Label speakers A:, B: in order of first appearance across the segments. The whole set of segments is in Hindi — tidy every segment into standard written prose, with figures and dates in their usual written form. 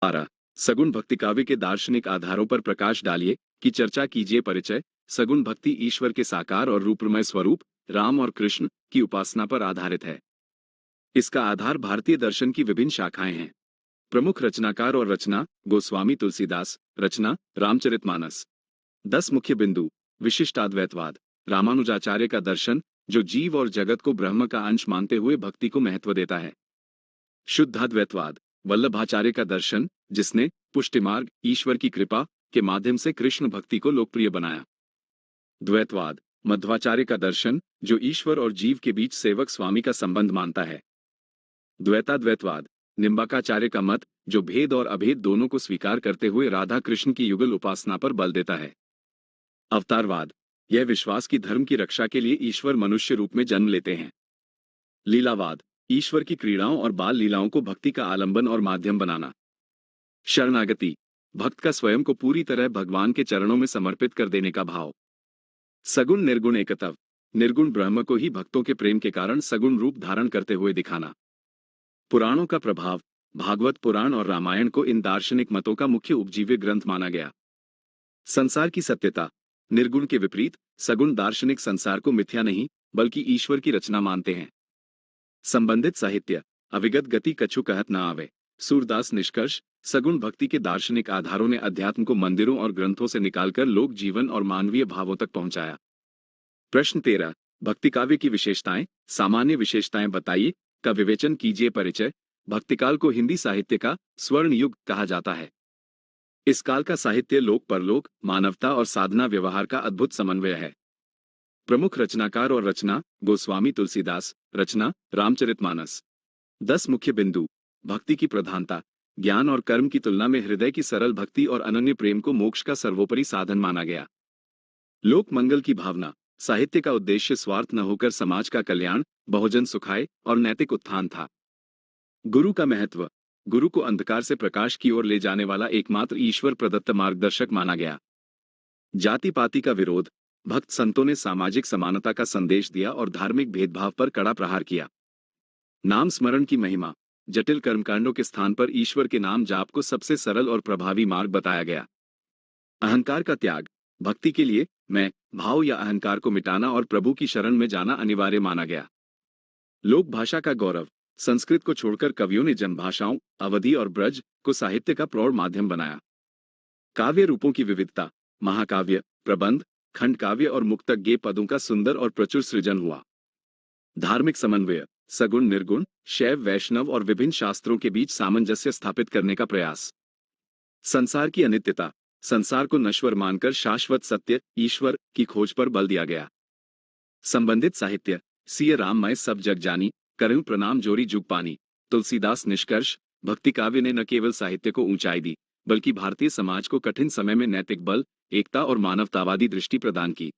A: 12 सगुण भक्ति काव्य के दार्शनिक आधारों पर प्रकाश डालिए की चर्चा कीजिए। परिचय। सगुण भक्ति ईश्वर के साकार और रूपमय स्वरूप राम और कृष्ण की उपासना पर आधारित है। इसका आधार भारतीय दर्शन की विभिन्न शाखाएं हैं। प्रमुख रचनाकार और रचना गोस्वामी तुलसीदास। रचना रामचरितमानस। 10 मुख्य बिंदु। विशिष्टाद्वैतवाद रामानुजाचार्य का दर्शन जो जीव और जगत को ब्रह्म का अंश मानते हुए भक्ति को महत्व देता है। शुद्धाद्वैतवाद वल्लभाचार्य का दर्शन जिसने पुष्टिमार्ग ईश्वर की कृपा के माध्यम से कृष्ण भक्ति को लोकप्रिय बनाया। द्वैतवाद मध्वाचार्य का दर्शन जो ईश्वर और जीव के बीच सेवक स्वामी का संबंध मानता है। द्वैताद्वैतवाद निम्बाकाचार्य का मत जो भेद और अभेद दोनों को स्वीकार करते हुए राधा कृष्ण की युगल उपासना पर बल देता है। अवतारवाद यह विश्वास की धर्म की रक्षा के लिए ईश्वर मनुष्य रूप में जन्म लेते हैं। लीलावाद ईश्वर की क्रीड़ाओं और बाल लीलाओं को भक्ति का आलंबन और माध्यम बनाना। शरणागति भक्त का स्वयं को पूरी तरह भगवान के चरणों में समर्पित कर देने का भाव। सगुण निर्गुण एकत्व निर्गुण ब्रह्म को ही भक्तों के प्रेम के कारण सगुण रूप धारण करते हुए दिखाना। पुराणों का प्रभाव भागवत पुराण और रामायण को इन दार्शनिक मतों का मुख्य उपजीव्य ग्रंथ माना गया। संसार की सत्यता निर्गुण के विपरीत सगुण दार्शनिक संसार को मिथ्या नहीं बल्कि ईश्वर की रचना मानते हैं। संबंधित साहित्य अविगत गति कछु कहत न आवे। सूरदास। निष्कर्ष सगुण भक्ति के दार्शनिक आधारों ने अध्यात्म को मंदिरों और ग्रंथों से निकालकर लोक जीवन और मानवीय भावों तक पहुंचाया। प्रश्न 13 भक्ति काव्य की विशेषताएं सामान्य विशेषताएं बताइए का विवेचन कीजिए। परिचय। भक्तिकाल को हिंदी साहित्य का स्वर्ण युग कहा जाता है। इस काल का साहित्य लोक परलोक मानवता और साधना व्यवहार का अद्भुत समन्वय है। प्रमुख रचनाकार और रचना गोस्वामी तुलसीदास। रचना रामचरितमानस। 10 मुख्य बिंदु। भक्ति की प्रधानता ज्ञान और कर्म की तुलना में हृदय की सरल भक्ति और अनन्य प्रेम को मोक्ष का सर्वोपरि साधन माना गया। लोक मंगल की भावना साहित्य का उद्देश्य स्वार्थ न होकर समाज का कल्याण बहुजन सुखाय और नैतिक उत्थान था। गुरु का महत्व गुरु को अंधकार से प्रकाश की ओर ले जाने वाला एकमात्र ईश्वर प्रदत्त मार्गदर्शक माना गया। जाति पाति का विरोध भक्त संतों ने सामाजिक समानता का संदेश दिया और धार्मिक भेदभाव पर कड़ा प्रहार किया। नाम स्मरण की महिमा जटिल कर्मकांडों के स्थान पर ईश्वर के नाम जाप को सबसे सरल और प्रभावी मार्ग बताया गया। अहंकार का त्याग भक्ति के लिए मैं भाव या अहंकार को मिटाना और प्रभु की शरण में जाना अनिवार्य माना गया। लोक भाषा का गौरव संस्कृत को छोड़कर कवियों ने जनभाषाओं अवधी और ब्रज को साहित्य का प्रौढ़ माध्यम बनाया। काव्य रूपों की विविधता महाकाव्य प्रबंध खंड काव्य और मुक्तक गे पदों का सुंदर और प्रचुर सृजन हुआ। धार्मिक समन्वय सगुण निर्गुण शैव वैष्णव और विभिन्न शास्त्रों के बीच सामंजस्य स्थापित करने का प्रयास। संसार की अनित्यता संसार को नश्वर मानकर शाश्वत सत्य ईश्वर की खोज पर बल दिया गया। संबंधित साहित्य सिय राम मैं सब जग जानी करूं प्रणाम जोरी जुग पानी। तुलसीदास। निष्कर्ष भक्ति काव्य ने न केवल साहित्य को ऊंचाई दी बल्कि भारतीय समाज को कठिन समय में नैतिक बल एकता और मानवतावादी दृष्टि प्रदान की।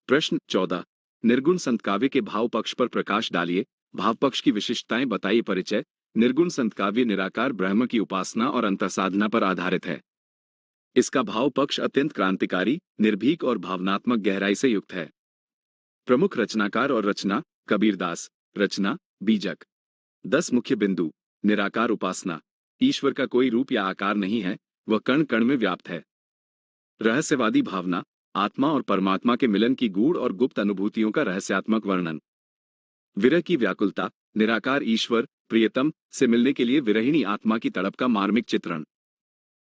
A: प्रश्न 14 निर्गुण संत काव्य के भाव पक्ष पर प्रकाश डालिए। भाव पक्ष की विशिष्टताएं बताइए। परिचय। निर्गुण संत काव्य निराकार ब्रह्म की उपासना और अंतःसाधना पर आधारित है। इसका भाव पक्ष अत्यंत क्रांतिकारी निर्भीक और भावनात्मक गहराई से युक्त है। प्रमुख रचनाकार और रचना कबीरदास। रचना बीजक। 10 मुख्य बिंदु। निराकार उपासना ईश्वर का कोई रूप या आकार नहीं है वह कण कण में व्याप्त है। रहस्यवादी भावना आत्मा और परमात्मा के मिलन की गूढ़ और गुप्त अनुभूतियों का रहस्यात्मक वर्णन। विरह की व्याकुलता निराकार ईश्वर प्रियतम से मिलने के लिए विरहिणी आत्मा की तड़प का मार्मिक चित्रण।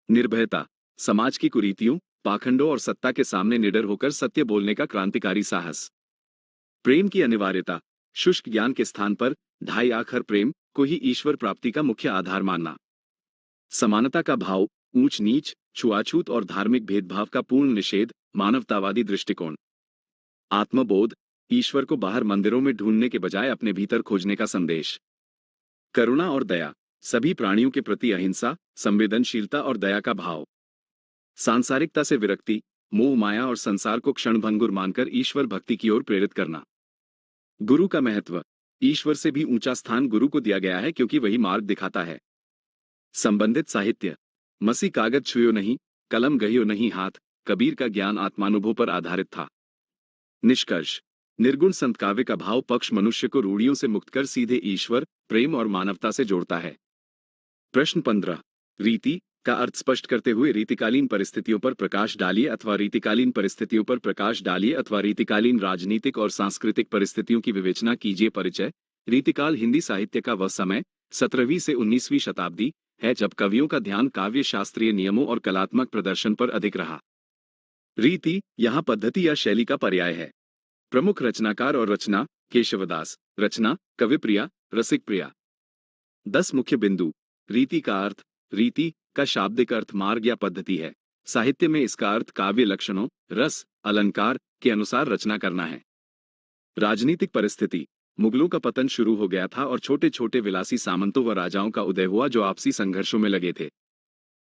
A: निर्भयता समाज की कुरीतियों पाखंडों और सत्ता के सामने निडर होकर सत्य बोलने का क्रांतिकारी साहस। प्रेम की अनिवार्यता शुष्क ज्ञान के स्थान पर ढाई आखर प्रेम को ही ईश्वर प्राप्ति का मुख्य आधार मानना। समानता का भाव ऊंच नीच छुआछूत और धार्मिक भेदभाव का पूर्ण निषेध मानवतावादी दृष्टिकोण। आत्मबोध ईश्वर को बाहर मंदिरों में ढूंढने के बजाय अपने भीतर खोजने का संदेश। करुणा और दया सभी प्राणियों के प्रति अहिंसा संवेदनशीलता और दया का भाव। सांसारिकता से विरक्ति मोह माया और संसार को क्षणभंगुर मानकर ईश्वर भक्ति की ओर प्रेरित करना। गुरु का महत्व ईश्वर से भी ऊंचा स्थान गुरु को दिया गया है क्योंकि वही मार्ग दिखाता है। संबंधित साहित्य मसी कागज छुयो नहीं कलम गहियो नहीं हाथ कबीर का ज्ञान आत्मानुभव पर आधारित था। निष्कर्ष निर्गुण संत काव्य का भाव पक्ष मनुष्य को रूढ़ियों से मुक्त कर सीधे ईश्वर प्रेम और मानवता से जोड़ता है। प्रश्न 15 रीति का अर्थ स्पष्ट करते हुए रीतिकालीन परिस्थितियों पर प्रकाश डालिए अथवा रीतिकालीन परिस्थितियों पर प्रकाश डालिए अथवा रीतिकालीन राजनीतिक और सांस्कृतिक परिस्थितियों की विवेचना कीजिए। परिचय। रीतिकाल हिंदी साहित्य का वह समय 17वीं से 19वीं शताब्दी है जब कवियों का ध्यान काव्य शास्त्रीय नियमों और कलात्मक प्रदर्शन पर अधिक रहा। रीति यहाँ पद्धति या शैली का पर्याय है। प्रमुख रचनाकार और रचना। केशवदास। रचना कविप्रिया, रसिक प्रिया। 10 मुख्य बिंदु। रीति का अर्थ। रीति का शाब्दिक अर्थ मार्ग या पद्धति है। साहित्य में इसका अर्थ काव्य लक्षणों, रस, अलंकार के अनुसार रचना करना है। राजनीतिक परिस्थिति। मुगलों का पतन शुरू हो गया था और छोटे छोटे विलासी सामंतों व राजाओं का उदय हुआ जो आपसी संघर्षों में लगे थे।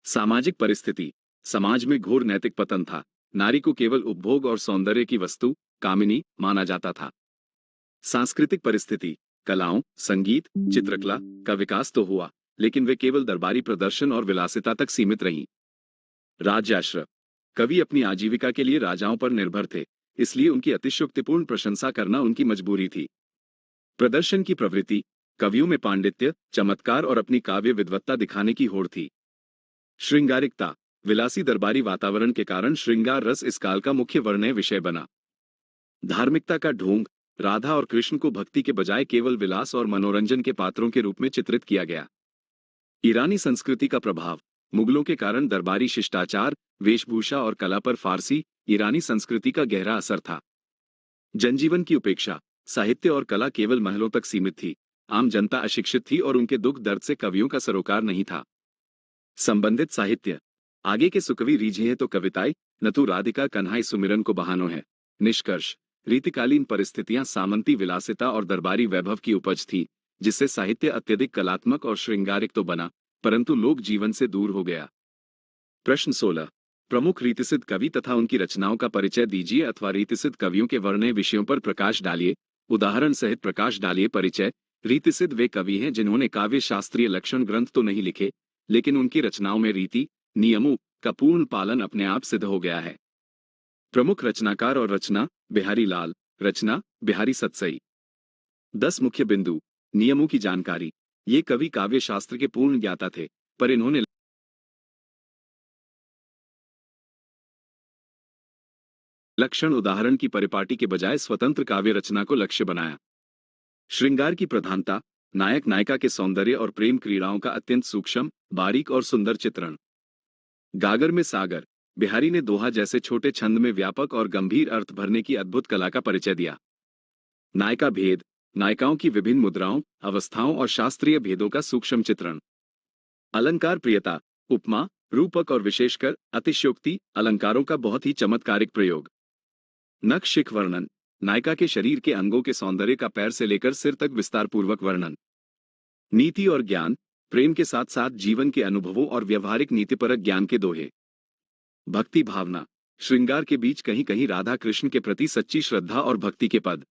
A: सामाजिक परिस्थिति। समाज में घोर नैतिक पतन था। नारी को केवल उपभोग और सौंदर्य की वस्तु, कामिनी माना जाता था। सांस्कृतिक परिस्थिति। कलाओं, संगीत, चित्रकला का विकास तो हुआ, लेकिन वे केवल दरबारी प्रदर्शन और विलासिता तक सीमित रहीं। राज्याश्रय। कवि अपनी आजीविका के लिए राजाओं पर निर्भर थे, इसलिए उनकी अतिशयोक्तिपूर्ण प्रशंसा करना उनकी मजबूरी थी। प्रदर्शन की प्रवृत्ति। कवियों में पांडित्य, चमत्कार और अपनी काव्य विद्वत्ता दिखाने की होड़ थी। श्रृंगारिकता। विलासी दरबारी वातावरण के कारण श्रृंगार रस इस काल का मुख्य वर्ण्य विषय बना। धार्मिकता का ढोंग। राधा और कृष्ण को भक्ति के बजाय केवल विलास और मनोरंजन के पात्रों के रूप में चित्रित किया गया। ईरानी संस्कृति का प्रभाव। मुगलों के कारण दरबारी शिष्टाचार, वेशभूषा और कला पर फारसी, ईरानी संस्कृति का गहरा असर था। जनजीवन की उपेक्षा। साहित्य और कला केवल महलों तक सीमित थी। आम जनता अशिक्षित थी और उनके दुख दर्द से कवियों का सरोकार नहीं था। संबंधित साहित्य। आगे के सुकवि रीझे हैं तो कविताएं, न तो राधिका कन्हाई सुमिरन को बहानो है। निष्कर्ष। रीतिकालीन परिस्थितियां सामंती विलासिता और दरबारी वैभव की उपज थी, जिससे साहित्य अत्यधिक कलात्मक और श्रृंगारिक तो बना, परंतु लोक जीवन से दूर हो गया। प्रश्न 16। प्रमुख रीतिसिद्ध कवि तथा उनकी रचनाओं का परिचय दीजिए अथवा रीतिसिद्ध कवियों के वर्ण्य विषयों पर प्रकाश डालिए। उदाहरण सहित प्रकाश डालिए। परिचय। रीतिसिद्ध वे कवि हैं जिन्होंने काव्य शास्त्रीय लक्षण ग्रंथ तो नहीं लिखे, लेकिन उनकी रचनाओं में रीति, नियमों का पूर्ण पालन अपने आप सिद्ध हो गया है। प्रमुख रचनाकार और रचना। बिहारी लाल। रचना बिहारी सतसई। 10 मुख्य बिंदु। नियमों की जानकारी। ये कवि काव्य शास्त्र के पूर्ण ज्ञाता थे, पर इन्होंने लक्षण उदाहरण की परिपाटी के बजाय स्वतंत्र काव्य रचना को लक्ष्य बनाया। श्रृंगार की प्रधानता। नायक नायिका के सौंदर्य और प्रेम क्रीड़ाओं का अत्यंत सूक्ष्म, बारीक और सुंदर चित्रण। गागर में सागर। बिहारी ने दोहा जैसे छोटे छंद में व्यापक और गंभीर अर्थ भरने की अद्भुत कला का परिचय दिया। नायिका भेद। नायिकाओं की विभिन्न मुद्राओं, अवस्थाओं और शास्त्रीय भेदों का सूक्ष्म चित्रण। अलंकार प्रियता। उपमा, रूपक और विशेषकर अतिशयोक्ति अलंकारों का बहुत ही चमत्कारिक प्रयोग। नखशिख वर्णन। नायिका के शरीर के अंगों के सौंदर्य का पैर से लेकर सिर तक विस्तारपूर्वक वर्णन। नीति और ज्ञान। प्रेम के साथ साथ जीवन के अनुभवों और व्यवहारिक नीतिपरक ज्ञान के दोहे। भक्ति भावना। श्रृंगार के बीच कहीं कहीं राधा कृष्ण के प्रति सच्ची श्रद्धा और भक्ति के पद।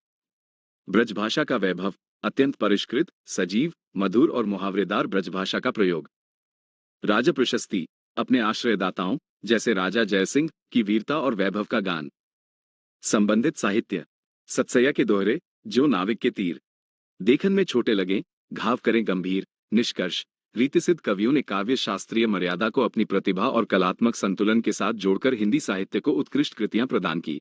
A: ब्रजभाषा का वैभव। अत्यंत परिष्कृत, सजीव, मधुर और मुहावरेदार ब्रजभाषा का प्रयोग। राज प्रशस्ति। अपने आश्रयदाताओं जैसे राजा जयसिंह की वीरता और वैभव का गान। संबंधित साहित्य। सतसैया के दोहरे, जो नाविक के तीर। देखन में छोटे लगे, घाव करें गंभीर। निष्कर्ष। रीतिसिद्ध कवियों ने काव्य शास्त्रीय मर्यादा को अपनी प्रतिभा और कलात्मक संतुलन के साथ जोड़कर हिंदी साहित्य को उत्कृष्ट कृतियां प्रदान की।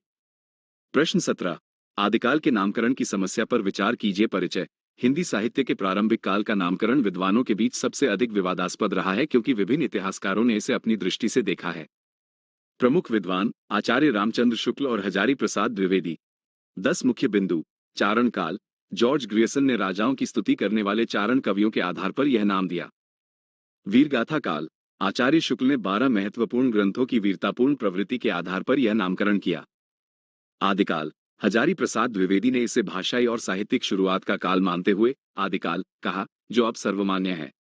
A: प्रश्न 17। आदिकाल के नामकरण की समस्या पर विचार कीजिए। परिचय। हिंदी साहित्य के प्रारंभिक काल का नामकरण विद्वानों के बीच सबसे अधिक विवादास्पद रहा है क्योंकि विभिन्न इतिहासकारों ने इसे अपनी दृष्टि से देखा है। प्रमुख विद्वान आचार्य रामचंद्र शुक्ल और हजारी प्रसाद द्विवेदी। 10 मुख्य बिंदु। चारण काल। जॉर्ज ग्रियर्सन ने राजाओं की स्तुति करने वाले चारण कवियों के आधार पर यह नाम दिया। वीरगाथा काल। आचार्य शुक्ल ने 12 महत्वपूर्ण ग्रंथों की वीरतापूर्ण प्रवृत्ति के आधार पर यह नामकरण किया। आदिकाल। हजारी प्रसाद द्विवेदी ने इसे भाषाई और साहित्यिक शुरुआत का काल मानते हुए आदिकाल कहा, जो अब सर्वमान्य है।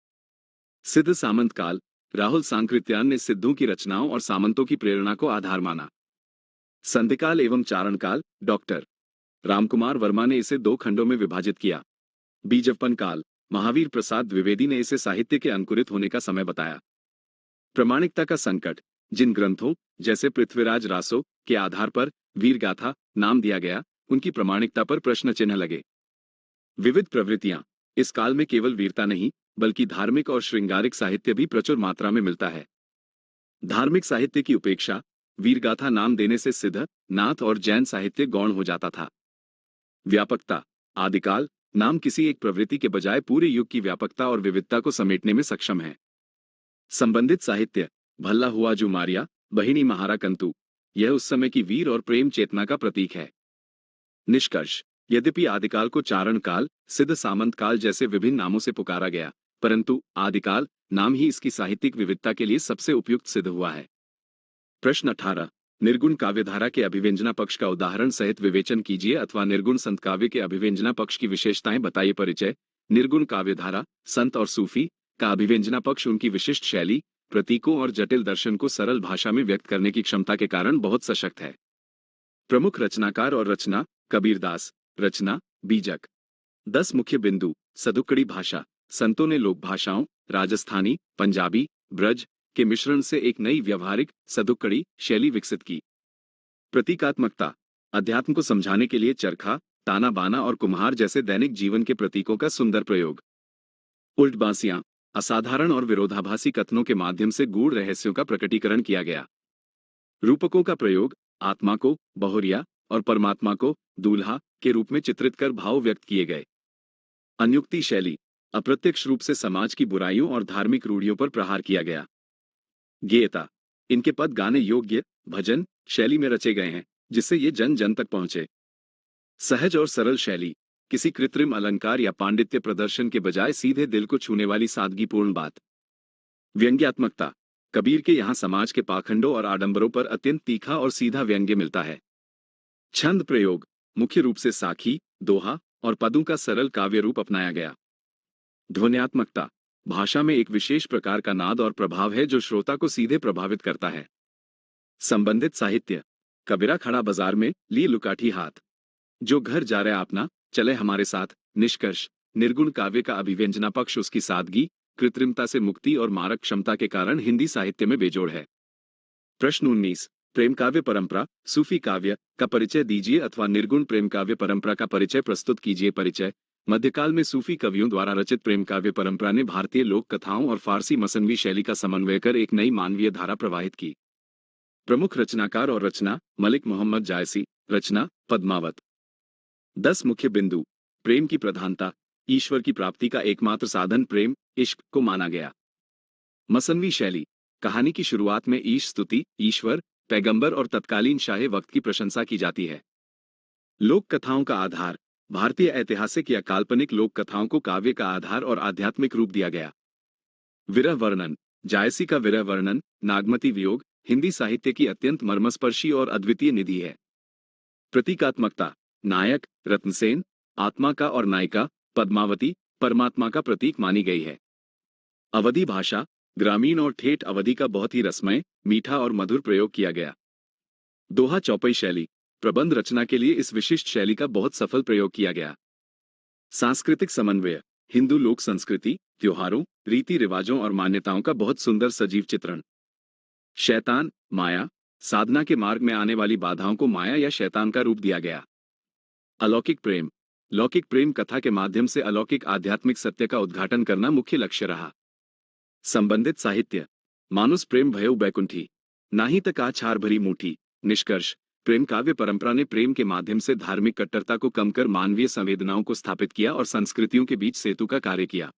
A: सिद्ध सामंत काल। राहुल सांकृत्यायन ने सिद्धों की रचनाओं और सामंतों की प्रेरणा को आधार माना। संधिकाल एवं चारण काल। डॉक्टर रामकुमार वर्मा ने इसे 2 खंडों में विभाजित किया। बीजवपन काल। महावीर प्रसाद द्विवेदी ने इसे साहित्य के अंकुरित होने का समय बताया। प्रामाणिकता का संकट। जिन ग्रंथों जैसे पृथ्वीराज रासो के आधार पर वीरगाथा नाम दिया गया, उनकी प्रामाणिकता पर प्रश्न चिन्ह लगे। विविध प्रवृत्तियां। इस काल में केवल वीरता नहीं, बल्कि धार्मिक और श्रृंगारिक साहित्य भी प्रचुर मात्रा में मिलता है। धार्मिक साहित्य की उपेक्षा वीरगाथा नाम देने से सिद्ध, नाथ और जैन साहित्य गौण हो जाता था। व्यापकता आदिकाल नाम किसी एक प्रवृत्ति के बजाय पूरे युग की व्यापकता और विविधता को समेटने में सक्षम है। संबंधित साहित्य भल्ला हुआ जो मारिया, बहिनी महारा कंतु, यह उस समय की वीर और प्रेम चेतना का प्रतीक है। निष्कर्ष यद्यपि आदिकाल को चारण काल, सिद्ध सामंत काल जैसे विभिन्न नामों से पुकारा गया, परंतु आदिकाल नाम ही इसकी साहित्यिक विविधता के लिए सबसे उपयुक्त सिद्ध हुआ है। प्रश्न 18 निर्गुण काव्यधारा के अभिव्यंजना पक्ष का उदाहरण सहित विवेचन कीजिए अथवा निर्गुण संत काव्य के अभिव्यंजना पक्ष की विशेषताएं बताइए। परिचय निर्गुण काव्यधारा संत और सूफी का अभिव्यंजना पक्ष उनकी विशिष्ट शैली, प्रतीकों और जटिल दर्शन को सरल भाषा में व्यक्त करने की क्षमता के कारण बहुत सशक्त है। प्रमुख रचनाकार और रचना कबीरदास। रचना बीजक। 10 मुख्य बिंदु सदुक्कड़ी भाषा। संतों ने लोक भाषाओं राजस्थानी, पंजाबी, ब्रज के मिश्रण से एक नई व्यवहारिक सदुक्कड़ी शैली विकसित की। प्रतीकात्मकता अध्यात्म को समझाने के लिए चरखा, ताना बाना और कुम्हार जैसे दैनिक जीवन के प्रतीकों का सुंदर प्रयोग। उल्ट बांसियां असाधारण और विरोधाभासी कथनों के माध्यम से गूढ़ रहस्यों का प्रकटीकरण किया गया। रूपकों का प्रयोग आत्मा को बहुरिया और परमात्मा को दूल्हा के रूप में चित्रित कर भाव व्यक्त किए गए। अन्युक्ति शैली अप्रत्यक्ष रूप से समाज की बुराइयों और धार्मिक रूढ़ियों पर प्रहार किया गया। गेयता इनके पद गाने योग्य भजन शैली में रचे गए हैं, जिससे ये जन जन तक पहुंचे। सहज और सरल शैली किसी कृत्रिम अलंकार या पांडित्य प्रदर्शन के बजाय सीधे दिल को छूने वाली सादगीपूर्ण बात। व्यंग्यात्मकता कबीर के यहाँ समाज के पाखंडों और आडंबरों पर अत्यंत तीखा और सीधा व्यंग्य मिलता है। छंद प्रयोग मुख्य रूप से साखी, दोहा और पदों का सरल काव्य रूप अपनाया गया। ध्वन्यात्मकता भाषा में एक विशेष प्रकार का नाद और प्रभाव है जो श्रोता को सीधे प्रभावित करता है। संबंधित साहित्य कबीरा खड़ा बाजार में ली लुकाठी हाथ, जो घर जा रहा अपना चले हमारे साथ। निष्कर्ष निर्गुण काव्य का अभिव्यंजना पक्ष उसकी सादगी, कृत्रिमता से मुक्ति और मारक क्षमता के कारण हिंदी साहित्य में बेजोड़ है। प्रश्न 19 प्रेम काव्य परंपरा सूफी काव्य का परिचय दीजिए अथवा निर्गुण प्रेम काव्य परंपरा का परिचय प्रस्तुत कीजिए। परिचय मध्यकाल में सूफी कवियों द्वारा रचित प्रेम काव्य परंपरा ने भारतीय लोक कथाओं और फारसी मसनवी शैली का समन्वय कर एक नई मानवीय धारा प्रवाहित की। प्रमुख रचनाकार और रचना मलिक मोहम्मद जायसी। रचना पद्मावत। 10 मुख्य बिंदु प्रेम की प्रधानता ईश्वर की प्राप्ति का एकमात्र साधन प्रेम इश्क को माना गया। मसनवी शैली कहानी की शुरुआत में ईश स्तुति, ईश्वर, पैगंबर और तत्कालीन शाहे वक्त की प्रशंसा की जाती है। लोक कथाओं का आधार भारतीय ऐतिहासिक या काल्पनिक लोक कथाओं को काव्य का आधार और आध्यात्मिक रूप दिया गया। विरह वर्णन जायसी का विरह वर्णन नागमती वियोग हिंदी साहित्य की अत्यंत मर्मस्पर्शी और अद्वितीय निधि है। प्रतीकात्मकता नायक रत्नसेन, आत्मा का और नायिका पद्मावती परमात्मा का प्रतीक मानी गई है। अवधी भाषा ग्रामीण और ठेठ अवधि का बहुत ही रसमय, मीठा और मधुर प्रयोग किया गया। दोहा चौपाई शैली प्रबंध रचना के लिए इस विशिष्ट शैली का बहुत सफल प्रयोग किया गया। सांस्कृतिक समन्वय हिंदू लोक संस्कृति, त्योहारों, रीति रिवाजों और मान्यताओं का बहुत सुंदर सजीव चित्रण। शैतान माया साधना के मार्ग में आने वाली बाधाओं को माया या शैतान का रूप दिया गया। अलौकिक प्रेम लौकिक प्रेम कथा के माध्यम से अलौकिक आध्यात्मिक सत्य का उद्घाटन करना मुख्य लक्ष्य रहा। संबंधित साहित्य मानुस प्रेम भयो बैकुंठी, नाही तक आछार भरी मुठी। निष्कर्ष प्रेम काव्य परंपरा ने प्रेम के माध्यम से धार्मिक कट्टरता को कम कर मानवीय संवेदनाओं को स्थापित किया और संस्कृतियों के बीच सेतु का कार्य किया।